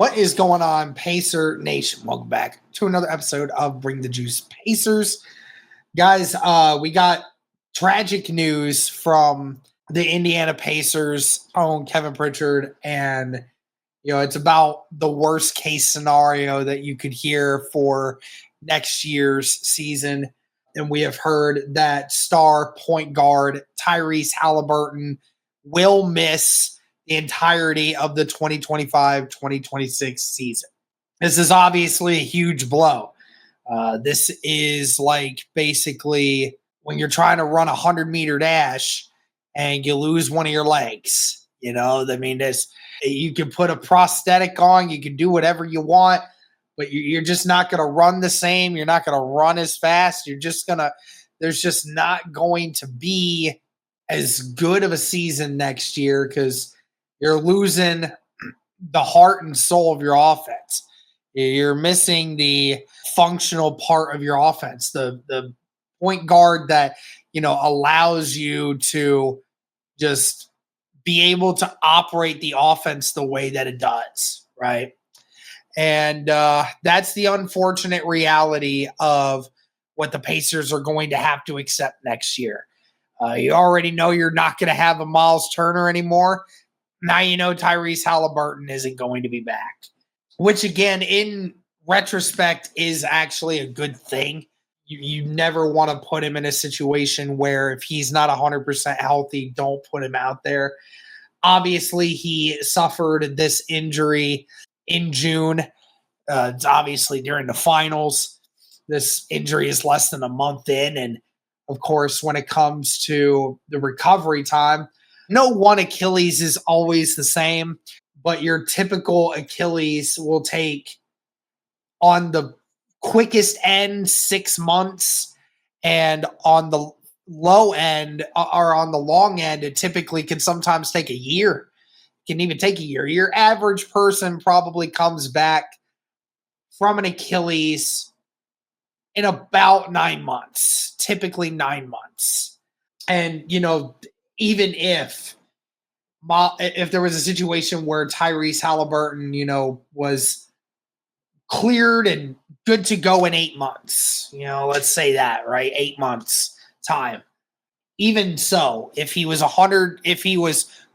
What is going on, Pacer Nation? Welcome back to another episode of Bring the Juice Pacers. Guys, we got tragic news from the Indiana Pacers own Kevin Pritchard, and it's about the worst case scenario that you could hear for next year's season. And we have heard that star point guard Tyrese Halliburton will miss the entirety of the 2025-2026 season. This is obviously a huge blow. This is like basically when you're trying to run a 100-meter dash and you lose one of your legs. You can put a prosthetic on, you can do whatever you want, but you're just not going to run the same. You're not going to run as fast. There's just not going to be as good of a season next year because you're losing the heart and soul of your offense. You're missing the functional part of your offense, the point guard that, allows you to just be able to operate the offense the way that it does, right? And that's the unfortunate reality of what the Pacers are going to have to accept next year. You already know you're not going to have a Miles Turner anymore. Now you know Tyrese Halliburton isn't going to be back, which again, in retrospect, is actually a good thing. You never want to put him in a situation where if he's not 100% healthy, don't put him out there. Obviously, he suffered this injury in June. It's obviously during the finals. This injury is less than a month in. And of course, when it comes to the recovery time, no one Achilles is always the same, but your typical Achilles will take on the quickest end 6 months, and on the low end or on the long end, it typically can sometimes take a year. It can even take a year. Your average person probably comes back from an Achilles in about 9 months, typically 9 months. And, even if there was a situation where Tyrese Halliburton, was cleared and good to go in 8 months, let's say that, right? 8 months time. Even so, if he was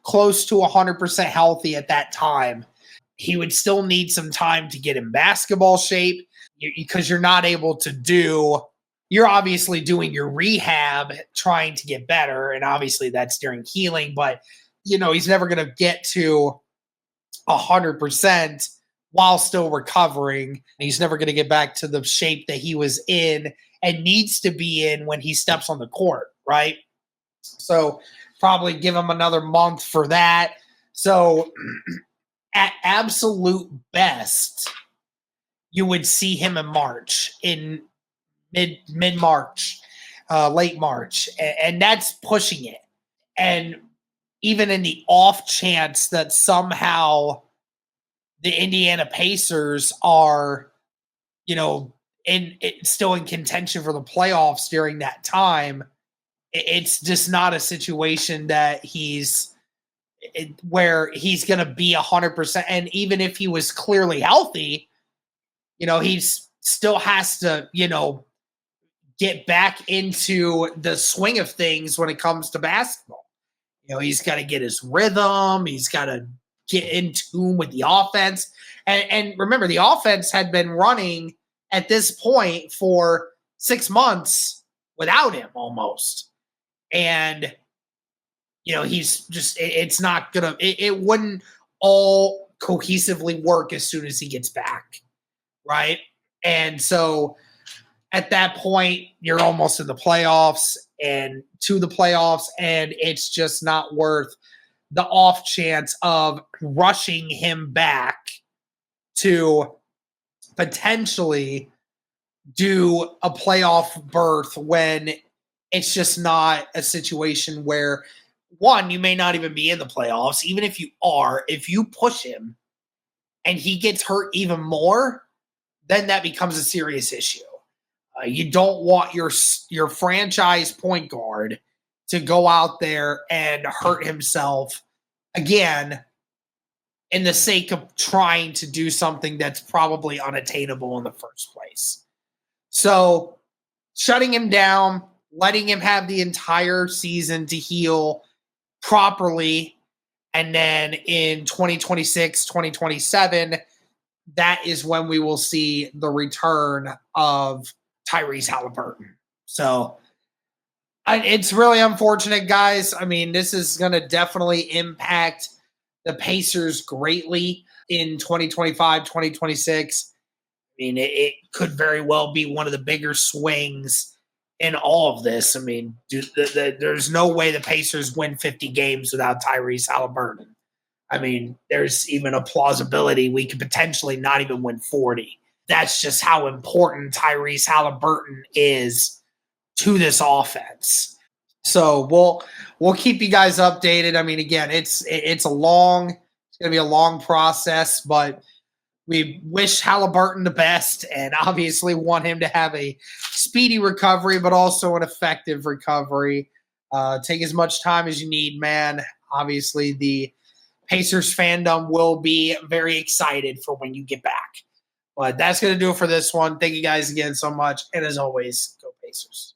close to 100% healthy at that time, he would still need some time to get in basketball shape because you're not able to you're obviously doing your rehab, trying to get better. And obviously that's during healing, but he's never going to get to 100% while still recovering. He's never going to get back to the shape that he was in and needs to be in when he steps on the court, right? So probably give him another month for that. So at absolute best, you would see him in March, in mid-March, late March, and that's pushing it. And even in the off chance that somehow the Indiana Pacers are, still in contention for the playoffs during that time, it's just not a situation that where he's going to be 100%. And even if he was clearly healthy, he's still has to, get back into the swing of things when it comes to basketball. He's got to get his rhythm. He's got to get in tune with the offense. And remember, the offense had been running at this point for 6 months without him almost. And, he's just, it's not going to, it wouldn't all cohesively work as soon as he gets back. Right. And so at that point, you're almost in the playoffs and it's just not worth the off chance of rushing him back to potentially do a playoff berth when it's just not a situation where, one, you may not even be in the playoffs. Even if you are, if you push him and he gets hurt even more, then that becomes a serious issue. You don't want your franchise point guard to go out there and hurt himself again in the sake of trying to do something that's probably unattainable in the first place. So shutting him down, letting him have the entire season to heal properly, and then in 2026, 2027, that is when we will see the return of Tyrese Halliburton. So it's really unfortunate, guys. I mean, this is going to definitely impact the Pacers greatly in 2025, 2026. I mean, it could very well be one of the bigger swings in all of this. I mean, there's no way the Pacers win 50 games without Tyrese Halliburton. I mean, there's even a plausibility we could potentially not even win 40. That's just how important Tyrese Halliburton is to this offense. So we'll keep you guys updated. I mean, again, it's going to be a long process, but we wish Halliburton the best and obviously want him to have a speedy recovery, but also an effective recovery. Take as much time as you need, man. Obviously, the Pacers fandom will be very excited for when you get back. But that's going to do it for this one. Thank you guys again so much. And as always, go Pacers.